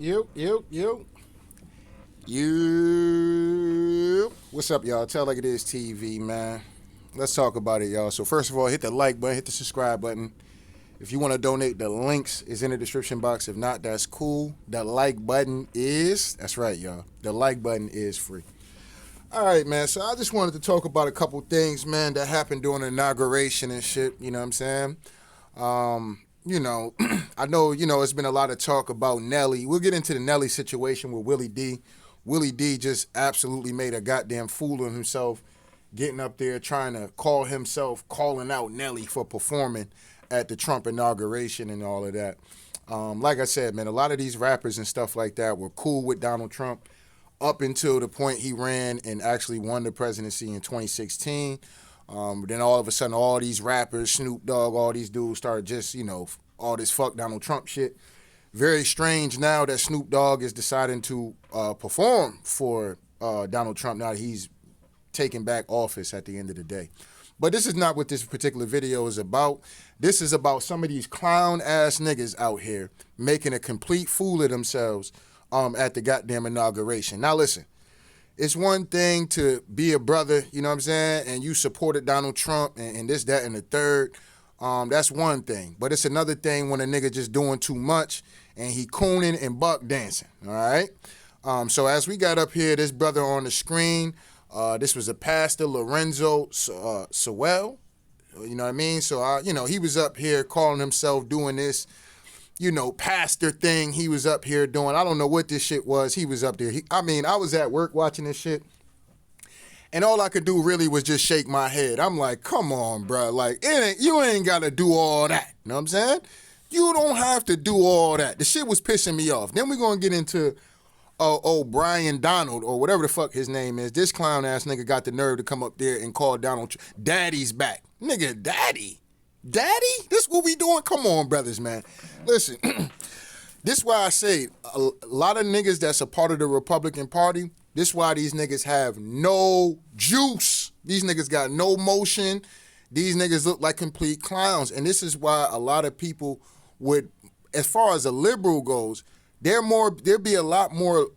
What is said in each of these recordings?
You. What's up, y'all? Tell Like It Is TV, man. Let's talk about it, y'all. So first of all, hit the like button, hit the subscribe button. If you want to donate, the links is in the description box. If not, that's cool. The like button is, that's right, y'all. The like button is free. All right, man. So I just wanted to talk about a couple things, man, that happened during the inauguration and shit. You know what I'm saying? I know, it's been a lot of talk about Nelly. We'll get into the Nelly situation with Willie D. Willie D just absolutely made a goddamn fool of himself, getting up there trying to call himself, calling out Nelly for performing at the Trump inauguration and all of that. Like I said, man, a lot of these rappers and stuff like that were cool with Donald Trump up until the point he ran and actually won the presidency in 2016. Then all of a sudden, all these rappers, Snoop Dogg, all these dudes started just, all this fuck Donald Trump shit. Very strange now that Snoop Dogg is deciding to perform for Donald Trump now that he's taking back office at the end of the day. But this is not what this particular video is about. This is about some of these clown-ass niggas out here making a complete fool of themselves at the goddamn inauguration. Now listen, it's one thing to be a brother, you know what I'm saying, and you supported Donald Trump and this, that, and the third. That's one thing. But it's another thing when a nigga just doing too much and he cooning and buck dancing, all right? So as we got up here, this brother on the screen, this was a pastor, Lorenzo Sewell, you know what I mean? So, he was up here calling himself doing this, pastor thing he was up here doing. I don't know what this shit was. He was up there. I was at work watching this shit. And all I could do really was just shake my head. I'm like, come on, bro. Like, you ain't got to do all that. You know what I'm saying? You don't have to do all that. The shit was pissing me off. Then we're going to get into, Bryon Donald, or whatever the fuck his name is. This clown-ass nigga got the nerve to come up there and call Donald Daddy's back. Nigga, Daddy? Daddy? This what we doing? Come on, brothers, man. Listen, this is why I say a lot of niggas that's a part of the Republican Party, this is why these niggas have no juice. These niggas got no motion. These niggas look like complete clowns. And this is why a lot of people would, as far as a liberal goes, there'll be a lot more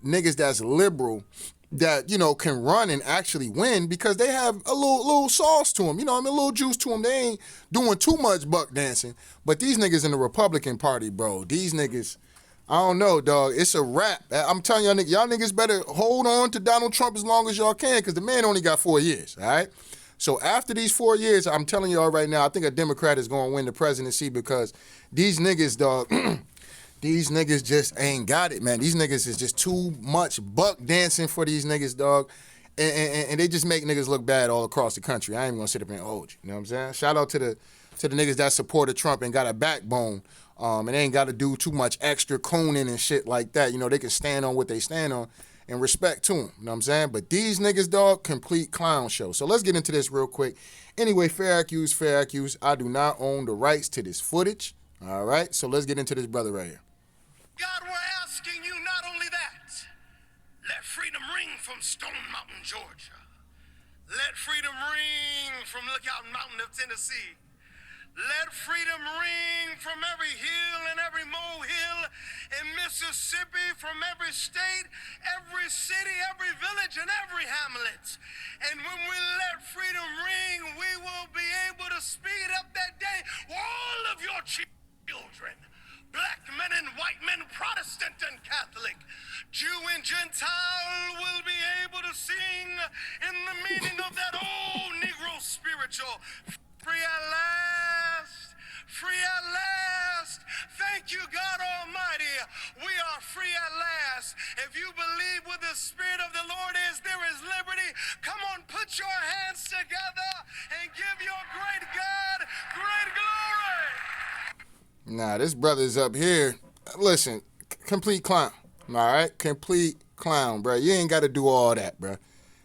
niggas that's liberal that, can run and actually win because they have a little sauce to them, a little juice to them. They ain't doing too much buck dancing. But these niggas in the Republican Party, bro, these niggas, I don't know, dog. It's a wrap. I'm telling y'all niggas better hold on to Donald Trump as long as y'all can because the man only got 4 years, all right? So after these 4 years, I'm telling y'all right now, I think a Democrat is going to win the presidency because these niggas, dog, these niggas just ain't got it, man. These niggas is just too much buck dancing for these niggas, dog. And they just make niggas look bad all across the country. I ain't even going to sit up and hold you. You know what I'm saying? Shout out to the niggas that supported Trump and got a backbone. And they ain't got to do too much extra cooning and shit like that. They can stand on what they stand on and respect to them. You know what I'm saying? But these niggas, dog, complete clown show. So let's get into this real quick. Anyway, fair accused, fair accused. I do not own the rights to this footage. All right? So let's get into this brother right here. God, we're asking you not only that, let freedom ring from Stone Mountain, Georgia. Let freedom ring from Lookout Mountain of Tennessee. Let freedom ring from every hill and every molehill in Mississippi, from every state, every city, every village, and every hamlet. And when we let freedom ring, we will be able to speed up that day. All of your children, black men and white men, Protestant and Catholic, Jew and Gentile, will be able to sing in the meaning of that old Negro spiritual. Free at last, free at last. Thank you, God Almighty. We are free at last. If you believe where the Spirit of the Lord is, there is liberty. Come on, put your hands together and give your great God great glory. Nah, this brother's up here. Listen, complete clown. All right? Complete clown, bro. You ain't got to do all that, bro.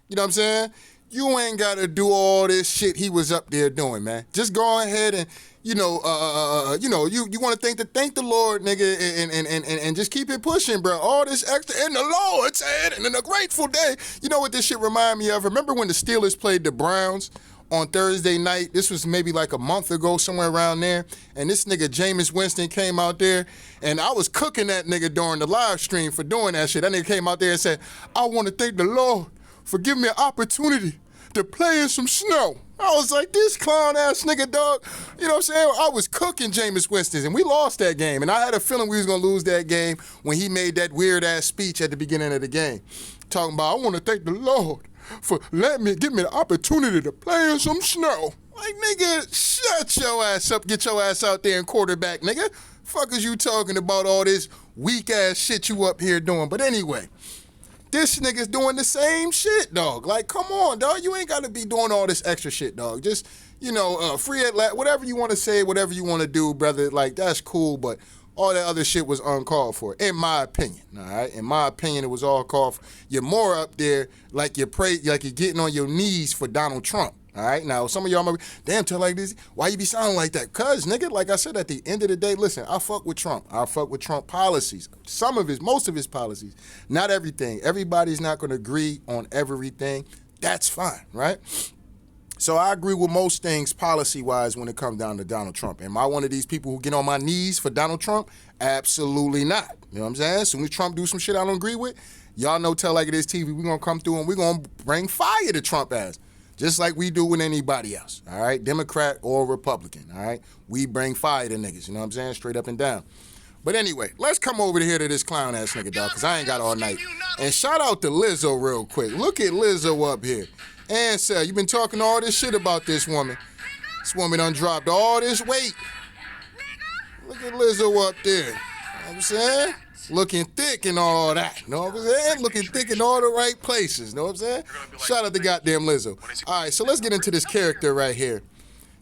You know what I'm saying? You ain't got to do all this shit he was up there doing, man. Just go ahead and, you want to thank the Lord, nigga, and just keep it pushing, bro. All this extra, and the Lord said, and in a grateful day. You know what this shit remind me of? Remember when the Steelers played the Browns on Thursday night. This was maybe like a month ago, somewhere around there. And this nigga Jameis Winston came out there, and I was cooking that nigga during the live stream for doing that shit. That nigga came out there and said, I want to thank the Lord for giving me an opportunity to play in some snow. I was like, this clown ass nigga, dog. You know what I'm saying? I was cooking Jameis Winston, and we lost that game. And I had a feeling we was going to lose that game when he made that weird ass speech at the beginning of the game. Talking about, I want to thank the Lord for give me the opportunity to play in some snow. Like, nigga, shut your ass up, get your ass out there and quarterback, nigga. Fuck is you talking about all this weak ass shit you up here doing? But anyway, this nigga's doing the same shit, dog. Like, come on, dog. You ain't got to be doing all this extra shit, dog. Just, free at whatever you want to say, whatever you want to do, brother. Like, that's cool, but all that other shit was uncalled for, in my opinion, all right? In my opinion, it was all called for. You're more up there like you're getting on your knees for Donald Trump, all right? Now, some of y'all might be, damn, tell like this, why you be sounding like that? Cuz, nigga, like I said, at the end of the day, listen, I fuck with Trump. I fuck with Trump policies. Most of his policies. Not everything. Everybody's not going to agree on everything. That's fine, right? So I agree with most things policy-wise when it comes down to Donald Trump. Am I one of these people who get on my knees for Donald Trump? Absolutely not. You know what I'm saying? As soon as Trump do some shit I don't agree with, y'all know Tell Like It Is TV, we're going to come through and we're going to bring fire to Trump ass, just like we do with anybody else, all right? Democrat or Republican, all right? We bring fire to niggas, you know what I'm saying? Straight up and down. But anyway, let's come over here to this clown-ass nigga, dog, because I ain't got all night. And shout out to Lizzo real quick. Look at Lizzo up here. And Sewell, you been talking all this shit about this woman. This woman done dropped all this weight. Look at Lizzo up there. You know what I'm saying? Looking thick and all that. You know what I'm saying? Looking thick in all the right places. You know what I'm saying? Shout out to goddamn Lizzo. All right, so let's get into this character right here.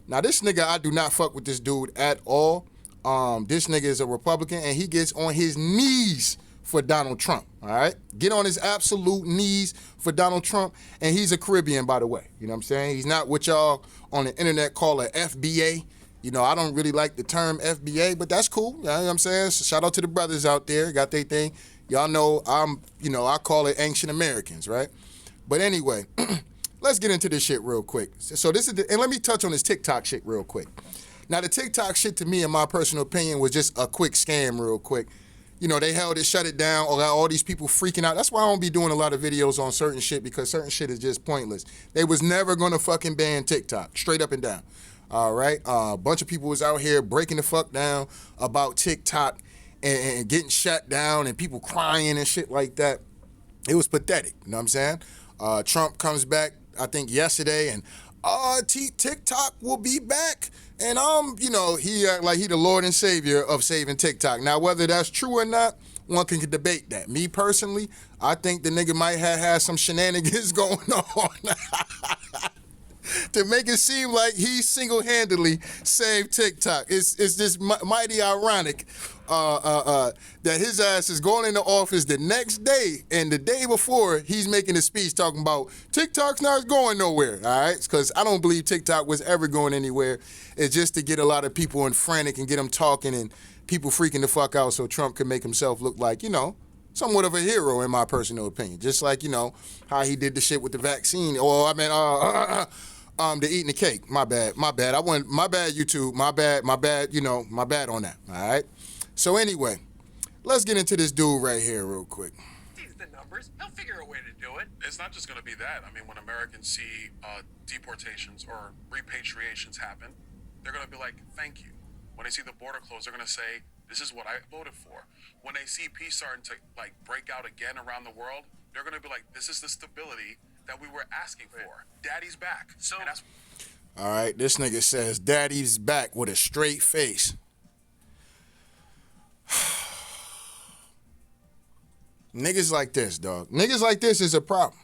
Now, this nigga, I do not fuck with this dude at all. This nigga is a Republican, and he gets on his knees for Donald Trump, all right? Get on his absolute knees for Donald Trump, and he's a Caribbean, by the way. You know what I'm saying? He's not what y'all on the internet call a FBA. You know, I don't really like the term FBA, but that's cool. You know what I'm saying? So shout out to the brothers out there, got their thing. Y'all know I call it ancient Americans, right? But anyway, let's get into this shit real quick. So this is and let me touch on this TikTok shit real quick. Now, the TikTok shit, to me, in my personal opinion, was just a quick scam real quick. You know, they held it, shut it down, or got all these people freaking out. That's why I don't be doing a lot of videos on certain shit, because certain shit is just pointless. They was never going to fucking ban TikTok, straight up and down. All right? A bunch of people was out here breaking the fuck down about TikTok and getting shut down and people crying and shit like that. It was pathetic, you know what I'm saying? Trump comes back, I think, yesterday, and TikTok will be back. And he act like he the Lord and Savior of saving TikTok. Now, whether that's true or not, one can debate that. Me personally, I think the nigga might have had some shenanigans going on to make it seem like he single-handedly saved TikTok. It's just mighty ironic that his ass is going into office the next day, and the day before he's making a speech talking about TikTok's not going nowhere, all right? Because I don't believe TikTok was ever going anywhere. It's just to get a lot of people in frantic and get them talking and people freaking the fuck out so Trump can make himself look like, somewhat of a hero, in my personal opinion. Just like, how he did the shit with the vaccine, or the eating the cake. My bad. My bad, YouTube. My bad, my bad on that, all right? So anyway, let's get into this dude right here real quick. Sees the numbers. He'll figure a way to do it. It's not just going to be that. I mean, when Americans see deportations or repatriations happen, they're going to be like, thank you. When they see the border closed, they're going to say, this is what I voted for. When they see peace starting to break out again around the world, they're going to be like, this is the stability that we were asking for. Daddy's back. So all right, this nigga says daddy's back with a straight face. Niggas like this, dog. Niggas like this is a problem.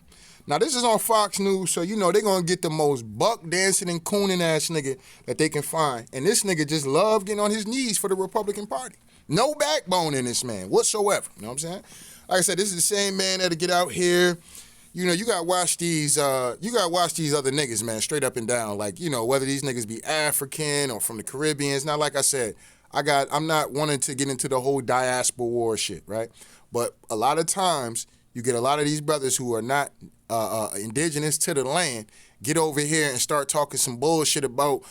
Now, this is on Fox News, so they're going to get the most buck dancing and cooning ass nigga that they can find. And this nigga just love getting on his knees for the Republican Party. No backbone in this man whatsoever. You know what I'm saying? Like I said, this is the same man that'll get out here. You got to watch these other niggas, man, straight up and down. Like, whether these niggas be African or from the Caribbean. It's not like I said. I'm not wanting to get into the whole diaspora war shit, right? But a lot of times you get a lot of these brothers who are not indigenous to the land, get over here and start talking some bullshit about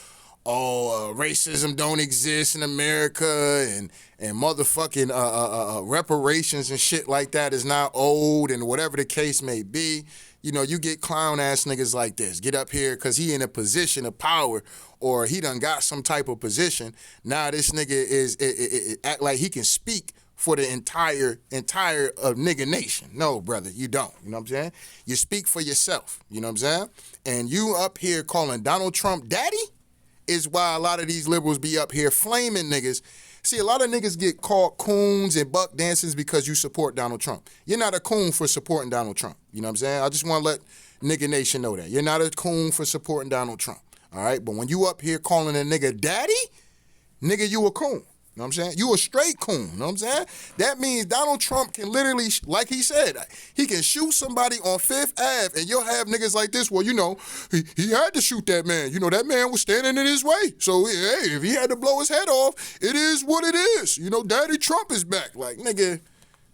racism don't exist in America and motherfucking reparations and shit like that is not owed and whatever the case may be. You know, you get clown ass niggas like this get up here because he in a position of power or he done got some type of position. Now this nigga is act like he can speak for the entire nigga nation. No, brother, you don't. You know what I'm saying? You speak for yourself. You know what I'm saying? And you up here calling Donald Trump daddy is why a lot of these liberals be up here flaming niggas. See, a lot of niggas get called coons and buck dancers because you support Donald Trump. You're not a coon for supporting Donald Trump. You know what I'm saying? I just want to let nigga nation know that. You're not a coon for supporting Donald Trump. All right? But when you up here calling a nigga daddy, nigga, you a coon. You know what I'm saying? You a straight coon. You know what I'm saying? That means Donald Trump can literally, like he said, he can shoot somebody on Fifth Ave and you'll have niggas like this. Well, you know, he had to shoot that man. You know, that man was standing in his way. So, hey, if he had to blow his head off, it is what it is. You know, Daddy Trump is back. Like, nigga,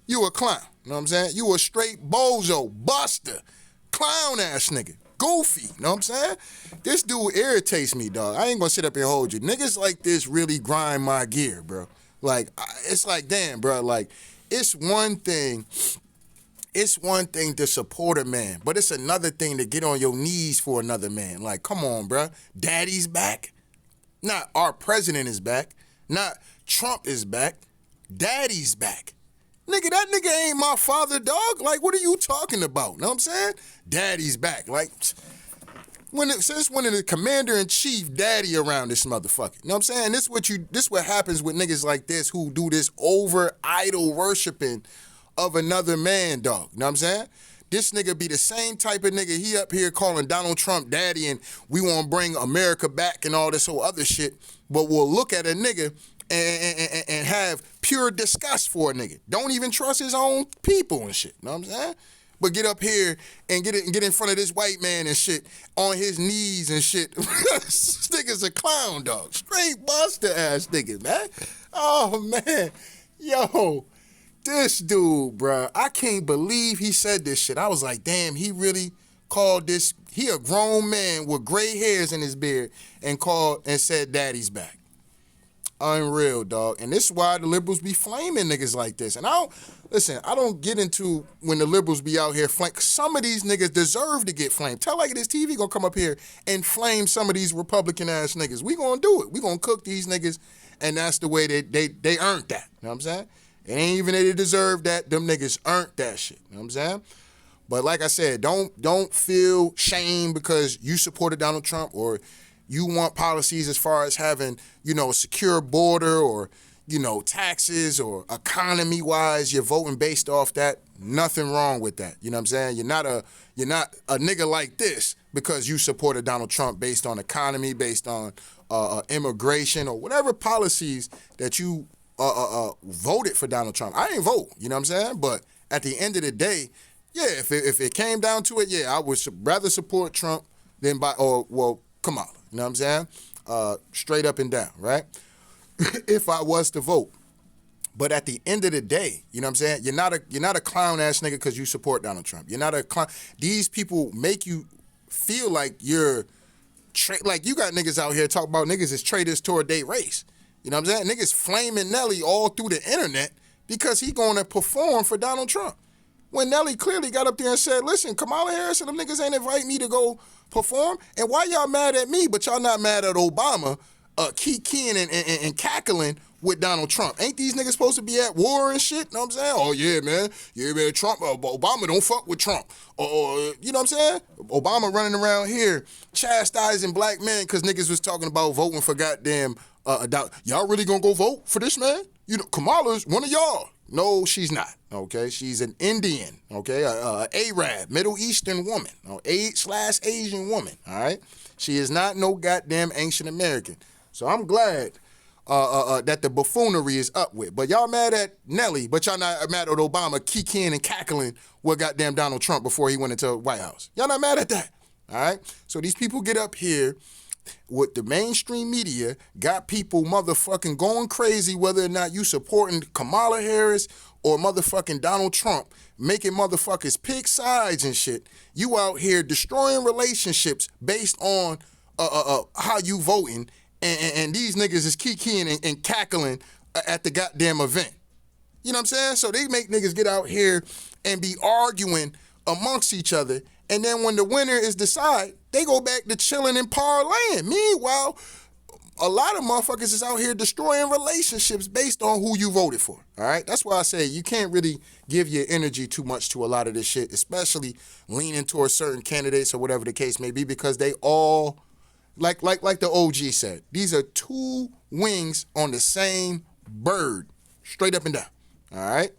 you a clown. You know what I'm saying? You a straight bozo, buster, clown ass nigga. Goofy, you know what I'm saying? This dude irritates me, dog. I ain't gonna sit up here and hold you. Niggas like this really grind my gear, bro. Like, it's like, damn, bro, like, it's one thing to support a man, but it's another thing to get on your knees for another man. Like, come on, bro. Daddy's back. Not our president is back. Not Trump is back. Daddy's back. Nigga, that nigga ain't my father, dog. Like, what are you talking about? Know what I'm saying? Daddy's back. Like, since when is the commander-in-chief daddy around this motherfucker? You know what I'm saying? This what happens with niggas like this who do this over idol worshiping of another man, dog. You know what I'm saying? This nigga be the same type of nigga. He up here calling Donald Trump daddy and we want to bring America back and all this whole other shit. But we'll look at a nigga and have pure disgust for a nigga. Don't even trust his own people and shit. You know what I'm saying? But get up here and get in front of this white man and shit on his knees and shit. This nigga's a clown, dog. Straight buster ass nigga, man. Oh, man. Yo, this dude, bruh. I can't believe he said this shit. I was like, damn, he really called this. He a grown man with gray hairs in his beard and said daddy's back. Unreal, dog. And this is why the liberals be flaming niggas like this. And I don't get into when the liberals be out here flaming. Some of these niggas deserve to get flamed. Tell like this TV gonna come up here and flame some of these Republican ass niggas. We gonna do it. We gonna cook these niggas, and that's the way they earned that. You know what I'm saying? It ain't even that they deserve that. Them niggas earned that shit. You know what I'm saying? But like I said, don't feel shame because you supported Donald Trump or you want policies as far as having, you know, a secure border or, you know, taxes or economy-wise, you're voting based off that. Nothing wrong with that. You know what I'm saying? You're not a nigga like this because you supported Donald Trump based on economy, based on immigration or whatever policies that you voted for Donald Trump. I didn't vote, you know what I'm saying? But at the end of the day, yeah, if it came down to it, yeah, I would rather support Trump than Kamala. You know what I'm saying? Straight up and down, right? If I was to vote. But at the end of the day, you know what I'm saying? You're not a clown ass nigga because you support Donald Trump. You're not a clown. These people make you feel like you're like you got niggas out here talking about niggas as traitors toward their race. You know what I'm saying? Niggas flaming Nelly all through the internet because he going to perform for Donald Trump. When Nelly clearly got up there and said, listen, Kamala Harris and them niggas ain't invite me to go perform. And why y'all mad at me, but y'all not mad at Obama keying and cackling with Donald Trump? Ain't these niggas supposed to be at war and shit? You know what I'm saying? Oh, yeah, man. Yeah, man, Trump, Obama don't fuck with Trump. You know what I'm saying? Obama running around here chastising black men because niggas was talking about voting for goddamn, y'all really gonna go vote for this man? You know, Kamala's one of y'all. No, she's not, okay? She's an Indian, okay? Arab, Middle Eastern woman, /Asian woman, all right? She is not no goddamn ancient American. So I'm glad that the buffoonery is up with. But y'all mad at Nelly, but y'all not mad at Obama kicking and cackling with goddamn Donald Trump before he went into the White House. Y'all not mad at that, all right? So these people get up here with the mainstream media, got people motherfucking going crazy whether or not you supporting Kamala Harris or motherfucking Donald Trump making motherfuckers pick sides and shit, you out here destroying relationships based on how you voting, and these niggas is kikiing and cackling at the goddamn event. You know what I'm saying? So they make niggas get out here and be arguing amongst each other, and then when the winner is decided, they go back to chilling and parlaying. Meanwhile, a lot of motherfuckers is out here destroying relationships based on who you voted for. All right? That's why I say you can't really give your energy too much to a lot of this shit, especially leaning towards certain candidates or whatever the case may be, because they all, like the OG said, these are two wings on the same bird, straight up and down. All right?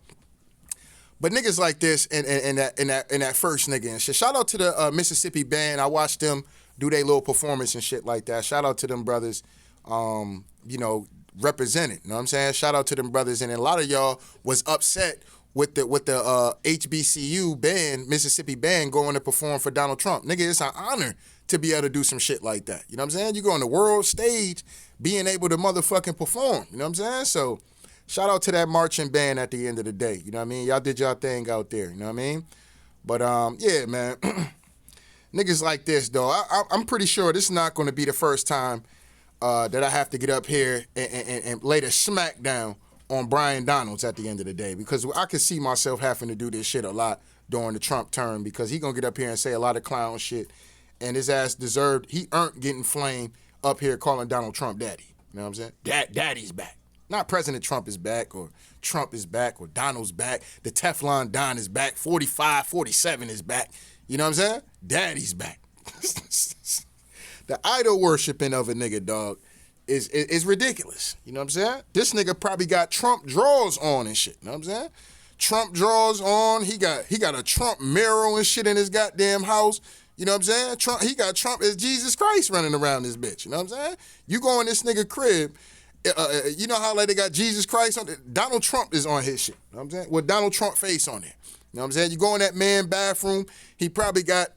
But niggas like this and that first nigga and shit. Shout out to the Mississippi band. I watched them do their little performance and shit like that. Shout out to them brothers, represented. You know what I'm saying? Shout out to them brothers. And a lot of y'all was upset with the HBCU band, Mississippi band, going to perform for Donald Trump. Nigga, it's an honor to be able to do some shit like that. You know what I'm saying? You go on the world stage being able to motherfucking perform. You know what I'm saying? So shout out to that marching band at the end of the day. You know what I mean? Y'all did y'all thing out there. You know what I mean? But, yeah, man. Niggas like this, though, I'm pretty sure this is not going to be the first time that I have to get up here and lay the smack down on Bryon Donalds at the end of the day, because I could see myself having to do this shit a lot during the Trump term, because he going to get up here and say a lot of clown shit, and his ass deserved, he earned getting flamed up here calling Donald Trump daddy. You know what I'm saying? Daddy's back. Not President Trump is back, or Trump is back, or Donald's back. The Teflon Don is back. 45, 47 is back. You know what I'm saying? Daddy's back. The idol worshiping of a nigga, dog, is ridiculous. You know what I'm saying? This nigga probably got Trump drawers on and shit. You know what I'm saying? Trump drawers on. He got a Trump mirror and shit in his goddamn house. You know what I'm saying? He got Trump as Jesus Christ running around this bitch. You know what I'm saying? You go in this nigga crib. You know how like they got Jesus Christ on it? Donald Trump is on his shit. You know what I'm saying? With Donald Trump face on there. You know what I'm saying? You go in that man bathroom, he probably got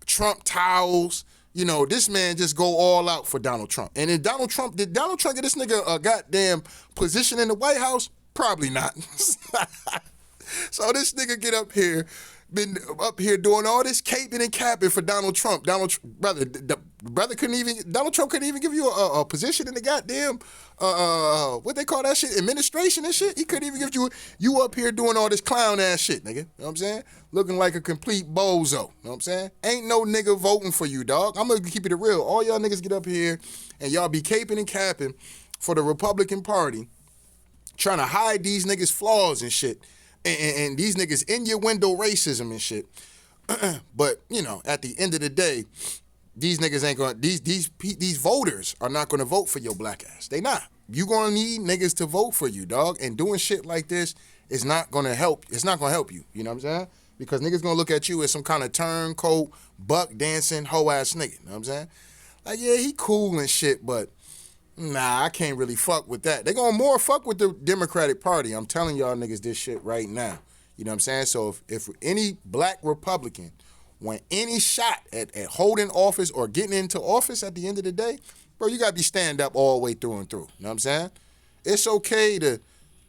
Trump towels. You know, this man just go all out for Donald Trump. And did Donald Trump get this nigga a goddamn position in the White House? Probably not. So this nigga get up here, been up here doing all this caping and capping for Donald Trump. Donald Trump couldn't even give you a position in the goddamn, what they call that shit, administration and shit. He couldn't even give you up here doing all this clown ass shit, nigga. You know what I'm saying? Looking like a complete bozo. You know what I'm saying? Ain't no nigga voting for you, dog. I'm gonna keep it real. All y'all niggas get up here and y'all be caping and capping for the Republican Party, trying to hide these niggas' flaws and shit. And these niggas in your window racism and shit. But, you know, at the end of the day, these niggas ain't gonna, these voters are not gonna vote for your black ass. They not. You gonna need niggas to vote for you, dog. And doing shit like this is not gonna help. It's not gonna help you. You know what I'm saying? Because niggas gonna look at you as some kind of turncoat, buck dancing, hoe ass nigga. You know what I'm saying? Like, yeah, he cool and shit, but nah, I can't really fuck with that. They gonna more fuck with the Democratic Party. I'm telling y'all niggas this shit right now. You know what I'm saying? So if any black Republican want any shot at holding office or getting into office at the end of the day, bro, you gotta be stand up all the way through and through. You know what I'm saying? It's okay to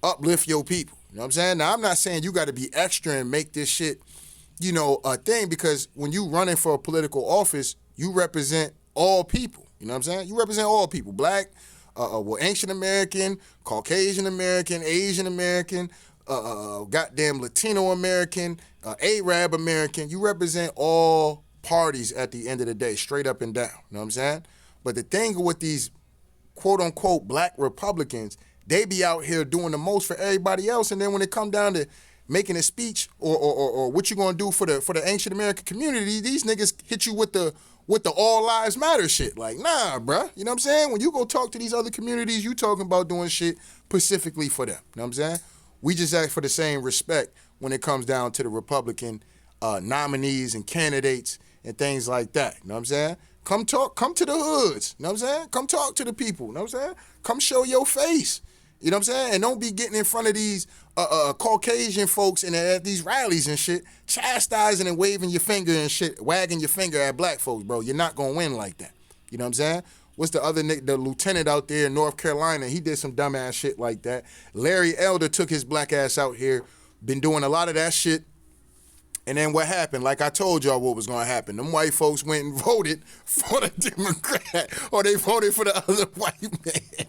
uplift your people. You know what I'm saying? Now, I'm not saying you gotta be extra and make this shit, you know, a thing, because when you running for a political office, you represent all people. You know what I'm saying? You represent all people. Black, ancient American, Caucasian American, Asian American, goddamn Latino American, Arab American. You represent all parties at the end of the day, straight up and down. You know what I'm saying? But the thing with these quote-unquote black Republicans, they be out here doing the most for everybody else, and then when it come down to making a speech or what you gonna do for the ancient American community, these niggas hit you with the all lives matter shit. Like, nah, bruh. You know what I'm saying? When you go talk to these other communities, you talking about doing shit specifically for them. You know what I'm saying? We just ask for the same respect when it comes down to the Republican nominees and candidates and things like that. You know what I'm saying? Come to the hoods. You know what I'm saying? Come talk to the people. You know what I'm saying? Come show your face. You know what I'm saying? And don't be getting in front of these Caucasian folks and at these rallies and shit, chastising and waving your finger and shit, wagging your finger at black folks, bro. You're not going to win like that. You know what I'm saying? what's the other nigga, the lieutenant out there in North Carolina, he did some dumbass shit like that. Larry Elder took his black ass out here, been doing a lot of that shit. And then what happened? Like I told y'all what was going to happen. Them white folks went and voted for the Democrat, or they voted for the other white man.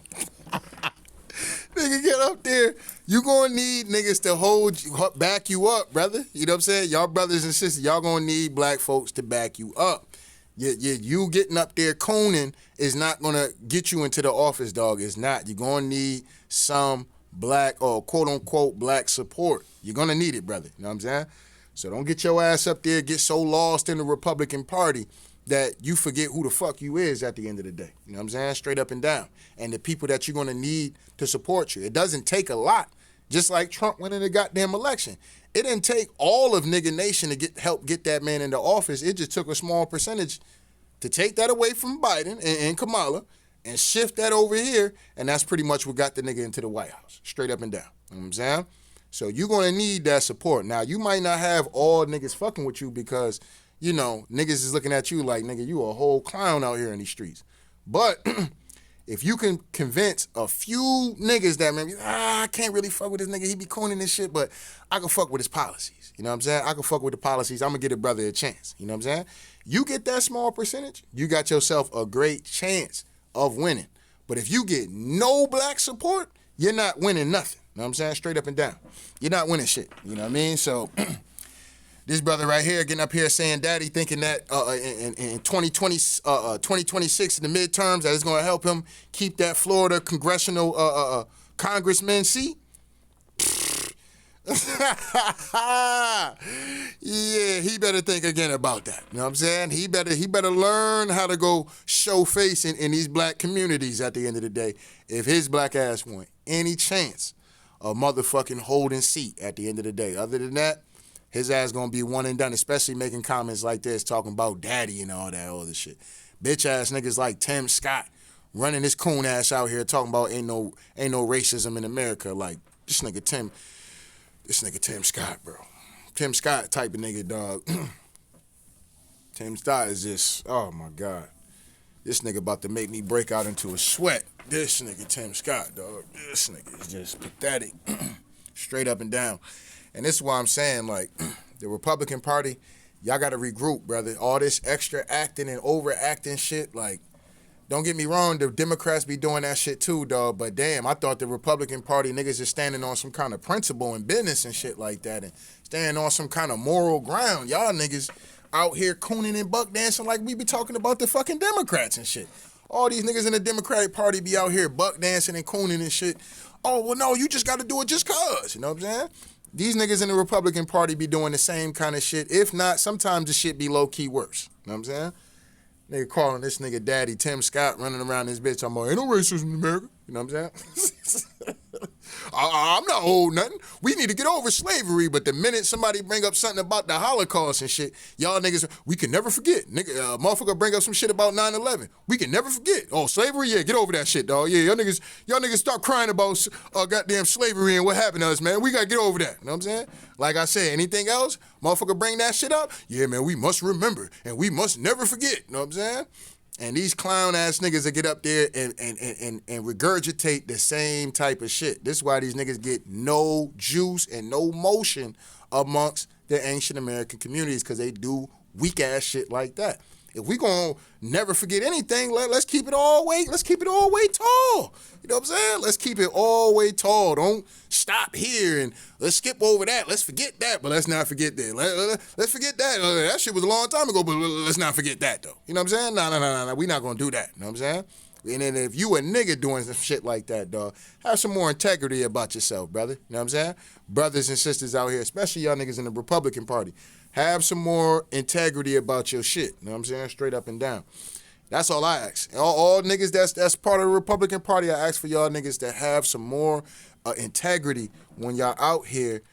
Nigga, get up there. You gonna need niggas to back you up, brother. You know what I'm saying? Y'all brothers and sisters, y'all gonna need black folks to back you up. You getting up there cooning is not gonna get you into the office, dog. It's not. You're gonna need some black or quote unquote black support. You're gonna need it, brother. You know what I'm saying? So don't get your ass up there, get so lost in the Republican Party that you forget who the fuck you is at the end of the day. You know what I'm saying? Straight up and down. And the people that you're going to need to support you. It doesn't take a lot. Just like Trump went in the goddamn election. It didn't take all of nigga nation to help get that man into office. It just took a small percentage to take that away from Biden and Kamala and shift that over here. And that's pretty much what got the nigga into the White House. Straight up and down. You know what I'm saying? So you're going to need that support. Now, you might not have all niggas fucking with you because, you know, niggas is looking at you like, nigga, you a whole clown out here in these streets. But if you can convince a few niggas that, man, I can't really fuck with this nigga. He be cooning this shit, but I can fuck with his policies. You know what I'm saying? I can fuck with the policies. I'm going to get a brother a chance. You know what I'm saying? You get that small percentage, you got yourself a great chance of winning. But if you get no black support, you're not winning nothing. You know what I'm saying? Straight up and down. You're not winning shit. You know what I mean? So this brother right here getting up here saying daddy thinking that in 2026 in the midterms that it's going to help him keep that Florida congressional congressman seat. Yeah, he better think again about that. You know what I'm saying? He better learn how to go show face in these black communities at the end of the day if his black ass want any chance of motherfucking holding seat at the end of the day. Other than that, his ass gonna be one and done, especially making comments like this, talking about daddy and all that other shit. Bitch ass niggas like Tim Scott running his coon ass out here talking about ain't no racism in America. Like this nigga Tim Scott, bro. Tim Scott type of nigga, dog. Tim Scott is just, oh my God. This nigga about to make me break out into a sweat. This nigga Tim Scott, dog. This nigga is just pathetic. Straight up and down. And this is why I'm saying, like, the Republican Party, y'all got to regroup, brother. All this extra acting and overacting shit, like, don't get me wrong, the Democrats be doing that shit too, dog. But damn, I thought the Republican Party niggas is standing on some kind of principle and business and shit like that and standing on some kind of moral ground. Y'all niggas out here cooning and buck dancing like we be talking about the fucking Democrats and shit. All these niggas in the Democratic Party be out here buck dancing and cooning and shit. Oh, well, no, you just got to do it just cause. You know what I'm saying? These niggas in the Republican Party be doing the same kind of shit. If not, sometimes the shit be low-key worse. You know what I'm saying? Nigga calling this nigga daddy Tim Scott running around this bitch talking about ain't no racism in America. You know what I'm saying? I'm not old nothing. We need to get over slavery, but the minute somebody bring up something about the Holocaust and shit, y'all niggas, we can never forget. Nigga, motherfucker bring up some shit about 9/11. We can never forget. Oh, slavery? Yeah, get over that shit, dog. Yeah, y'all niggas stop crying about goddamn slavery and what happened to us, man. We gotta get over that. You know what I'm saying? Like I said, anything else, motherfucker bring that shit up? Yeah, man, we must remember and we must never forget. You know what I'm saying? And these clown ass niggas that get up there and regurgitate the same type of shit. This is why these niggas get no juice and no motion amongst the ancient American communities, because they do weak ass shit like that. If we gonna never forget anything, let's keep it all way tall. You know what I'm saying? Let's keep it all way tall. Don't stop here and let's skip over that. Let's forget that, but let's not forget that. Let's forget that. That shit was a long time ago, but let's not forget that though. You know what I'm saying? No. We not gonna do that. You know what I'm saying? And then if you a nigga doing some shit like that, dog, have some more integrity about yourself, brother. You know what I'm saying? Brothers and sisters out here, especially y'all niggas in the Republican Party, have some more integrity about your shit. You know what I'm saying? Straight up and down. That's all I ask. All niggas that's part of the Republican Party, I ask for y'all niggas to have some more integrity when y'all out here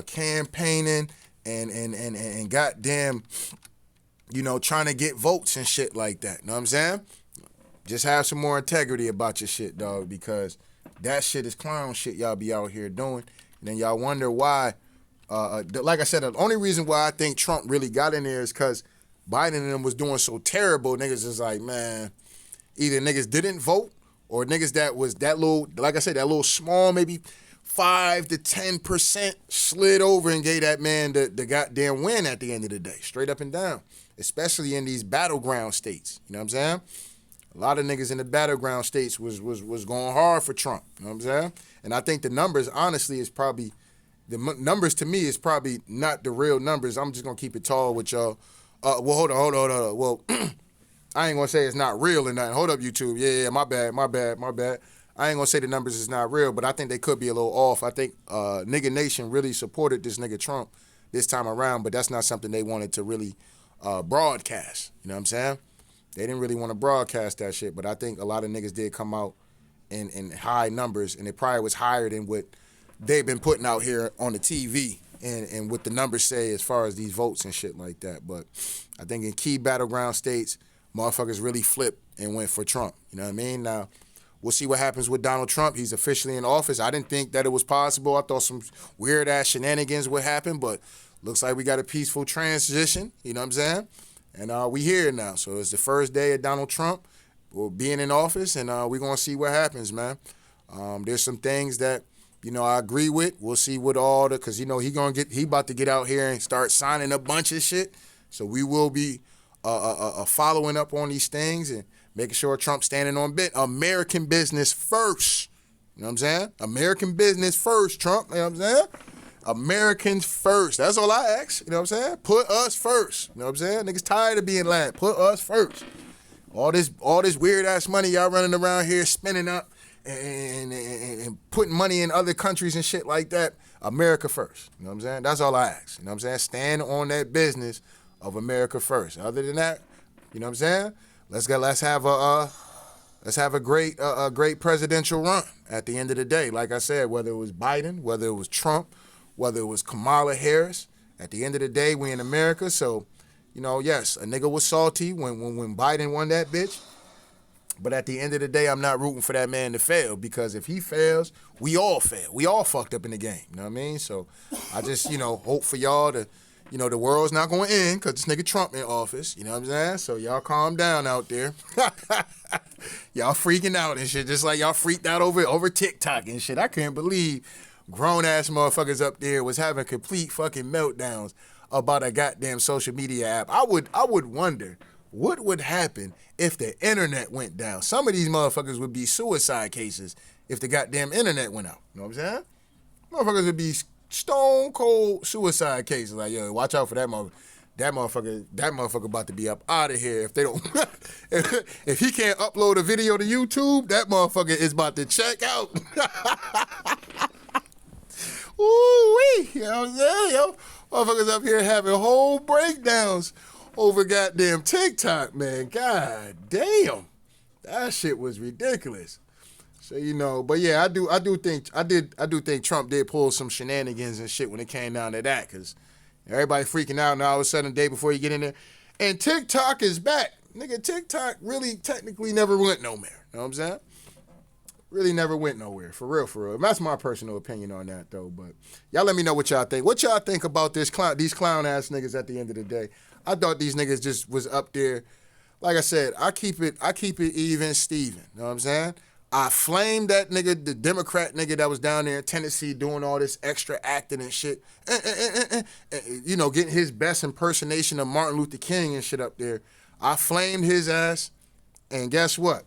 campaigning and goddamn, you know, trying to get votes and shit like that. You know what I'm saying? Just have some more integrity about your shit, dog, because that shit is clown shit y'all be out here doing. And then y'all wonder why, like I said, the only reason why I think Trump really got in there is because Biden and them was doing so terrible. Niggas is like, man, either niggas didn't vote or niggas that was that little, like I said, that little small, maybe 5 to 10% slid over and gave that man the goddamn win at the end of the day, straight up and down, especially in these battleground states. You know what I'm saying? A lot of niggas in the battleground states was going hard for Trump. You know what I'm saying? And I think the numbers, honestly, is probably, numbers to me is probably not the real numbers. I'm just going to keep it tall with y'all. Well, hold on. Well, I ain't going to say it's not real or nothing. Hold up, YouTube. Yeah, my bad. I ain't going to say the numbers is not real, but I think they could be a little off. I think Nigga Nation really supported this nigga Trump this time around, but that's not something they wanted to really broadcast. You know what I'm saying? They didn't really want to broadcast that shit, but I think a lot of niggas did come out in high numbers, and it probably was higher than what they've been putting out here on the TV and what the numbers say as far as these votes and shit like that. But I think in key battleground states, motherfuckers really flipped and went for Trump. You know what I mean? Now, we'll see what happens with Donald Trump. He's officially in office. I didn't think that it was possible. I thought some weird-ass shenanigans would happen, but looks like we got a peaceful transition. You know what I'm saying? And we here now. So it's the first day of Donald Trump being in office, and we're going to see what happens, man. There's some things that, you know, I agree with. We'll see what all the, because, you know, he about to get out here and start signing a bunch of shit. So we will be following up on these things and making sure Trump's standing on American business first. You know what I'm saying? American business first, Trump. You know what I'm saying? Americans first. That's all I ask. You know what I'm saying? Put us first. You know what I'm saying? Niggas tired of being last. Put us first. All this weird ass money y'all running around here spending up and putting money in other countries and shit like that. America first. You know what I'm saying? That's all I ask. You know what I'm saying? Stand on that business of America first. Other than that, you know what I'm saying? Let's have a great presidential run at the end of the day. Like I said, whether it was Biden, whether it was Trump, whether it was Kamala Harris, at the end of the day, we in America. So, you know, yes, a nigga was salty when Biden won that bitch. But at the end of the day, I'm not rooting for that man to fail, because if he fails, we all fail. We all fucked up in the game. You know what I mean? So I just, you know, hope for y'all to, you know, the world's not going to end because this nigga Trump in office. You know what I'm saying? So y'all calm down out there. Y'all freaking out and shit, just like y'all freaked out over TikTok and shit. I couldn't believe grown-ass motherfuckers up there was having complete fucking meltdowns about a goddamn social media app. I would wonder what would happen if the internet went down. Some of these motherfuckers would be suicide cases if the goddamn internet went out. You know what I'm saying? Motherfuckers would be stone cold suicide cases. Like, yo, watch out for that motherfucker. That motherfucker about to be up out of here if they don't. if he can't upload a video to YouTube, that motherfucker is about to check out. Ooh-wee, you know what I'm saying? Yo, motherfuckers up here having whole breakdowns over goddamn TikTok, man. God damn. That shit was ridiculous. So, you know, but yeah, I do think Trump did pull some shenanigans and shit when it came down to that, because everybody freaking out, and all of a sudden, the day before you get in there, and TikTok is back. Nigga, TikTok really technically never went nowhere. You know what I'm saying? Really never went nowhere, for real. That's my personal opinion on that, though. But y'all let me know what y'all think. What y'all think about these clown-ass niggas at the end of the day? I thought these niggas just was up there. Like I said, I keep it even Steven. You know what I'm saying? I flamed that nigga, the Democrat nigga that was down there in Tennessee doing all this extra acting and shit. You know, getting his best impersonation of Martin Luther King and shit up there. I flamed his ass, and guess what?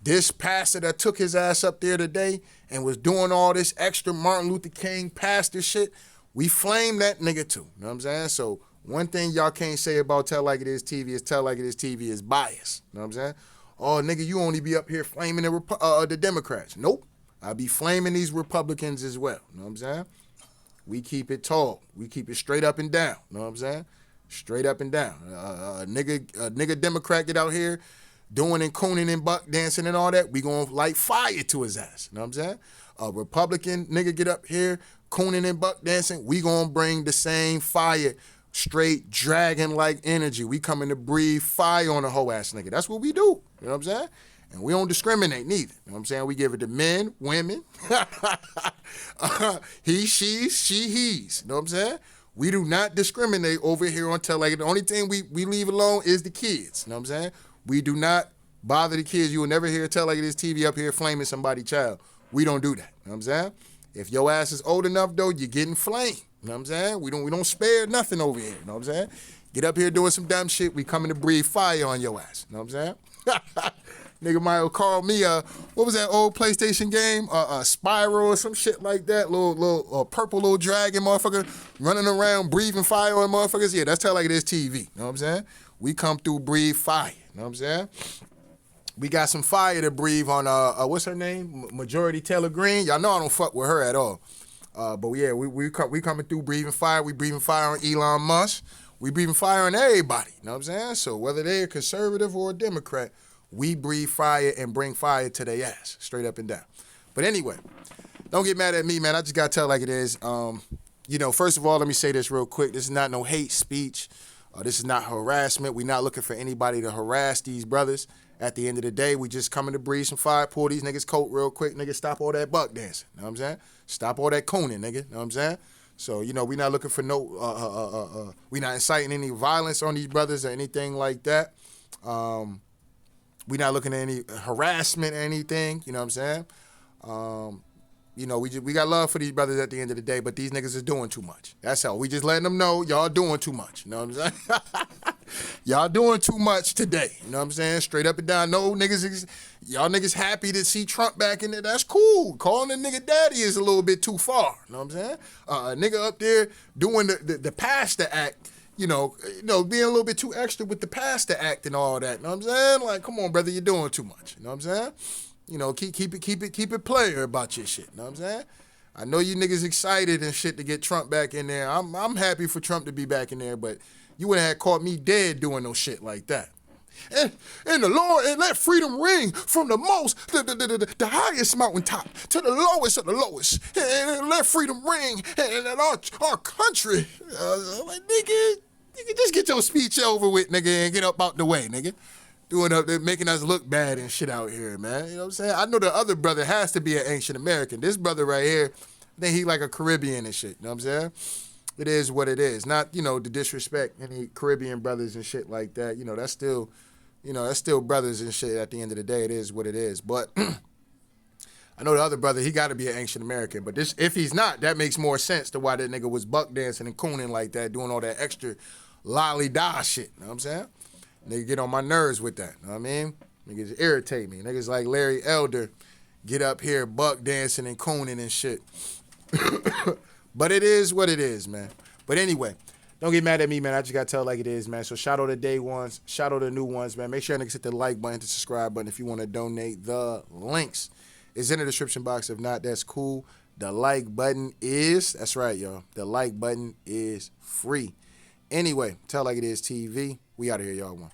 This pastor that took his ass up there today and was doing all this extra Martin Luther King pastor shit, we flamed that nigga too. You know what I'm saying? So one thing y'all can't say about Tell Like It Is TV is Tell Like It Is TV is biased. You know what I'm saying? Oh, nigga, you only be up here flaming the Democrats. Nope. I be flaming these Republicans as well. You know what I'm saying? We keep it tall. We keep it straight up and down. You know what I'm saying? Straight up and down. A nigga Democrat get out here doing and cooning and buck dancing and all that, we gonna light fire to his ass. You know what I'm saying? A Republican nigga get up here cooning and buck dancing, we gonna bring the same fire, straight dragon-like energy. We coming to breathe fire on a hoe ass nigga. That's what we do. You know what I'm saying? And we don't discriminate neither. You know what I'm saying? We give it to men, women, he, she, he's. You know what I'm saying? We do not discriminate over here on Tell Like It. The only thing we leave alone is the kids. You know what I'm saying? We do not bother the kids. You will never hear Tell Like It Is TV up here flaming somebody's child. We don't do that. You know what I'm saying? If your ass is old enough, though, you're getting flamed. You know what I'm saying? We don't spare nothing over here. You know what I'm saying? Get up here doing some dumb shit, we coming to breathe fire on your ass. You know what I'm saying? Nigga might call me what was that old PlayStation game? Spiral or some shit like that. Little purple little dragon motherfucker running around breathing fire on motherfuckers. Yeah, that's Tell Like It Is TV. You know what I'm saying? We come through breathe fire. You know what I'm saying? We got some fire to breathe on what's her name? Majority Taylor Greene. Y'all know I don't fuck with her at all. But yeah, we coming through breathing fire. We breathing fire on Elon Musk. We breathing fire on everybody. You know what I'm saying? So whether they're a conservative or a Democrat, we breathe fire and bring fire to their ass, straight up and down. But anyway, don't get mad at me, man. I just got to tell like it is. First of all, let me say this real quick. This is not no hate speech. This is not harassment. We're not looking for anybody to harass these brothers. At the end of the day, we just coming to breathe some fire, pull these niggas' coat real quick. Nigga, stop all that buck dancing. You know what I'm saying? Stop all that cooning, nigga. You know what I'm saying? So, we not looking for we not inciting any violence on these brothers or anything like that. We not looking at any harassment or anything, you know what I'm saying? We got love for these brothers at the end of the day, but these niggas is doing too much. That's all. We just letting them know y'all doing too much, you know what I'm saying? Y'all doing too much today, you know what I'm saying? Straight up and down. No, y'all niggas happy to see Trump back in there. That's cool. Calling a nigga daddy is a little bit too far, you know what I'm saying? A nigga up there doing the pastor act, being a little bit too extra with the pastor act and all that, you know what I'm saying? Like, come on, brother, you're doing too much, you know what I'm saying? Keep it player about your shit, you know what I'm saying? I know you niggas excited and shit to get Trump back in there. I'm happy for Trump to be back in there, but you wouldn't have caught me dead doing no shit like that. And the Lord, and let freedom ring from the the highest mountaintop to the lowest of the lowest. And let freedom ring in our country. Like, nigga, just get your speech over with, nigga, and get up out the way, nigga. Doing up there, making us look bad and shit out here, man. You know what I'm saying? I know the other brother has to be an ancient American. This brother right here, I think he like a Caribbean and shit. You know what I'm saying? It is what it is. Not, to disrespect any Caribbean brothers and shit like that. That's still, that's still brothers and shit at the end of the day. It is what it is. But I know the other brother, he got to be an ancient American. But if he's not, that makes more sense to why that nigga was buck dancing and cooning like that, doing all that extra lolly-da shit. You know what I'm saying? Nigga get on my nerves with that. You know what I mean? Niggas irritate me. Niggas like Larry Elder get up here buck dancing and cooning and shit. But it is what it is, man. But anyway, don't get mad at me, man. I just got to tell like it is, man. So shout out to day ones. Shout out to new ones, man. Make sure niggas hit the like button, the subscribe button if you want to donate. The links is in the description box. If not, that's cool. The like button is, that's right, y'all. The like button is free. Anyway, Tell Like It Is TV. We out of here, y'all. One.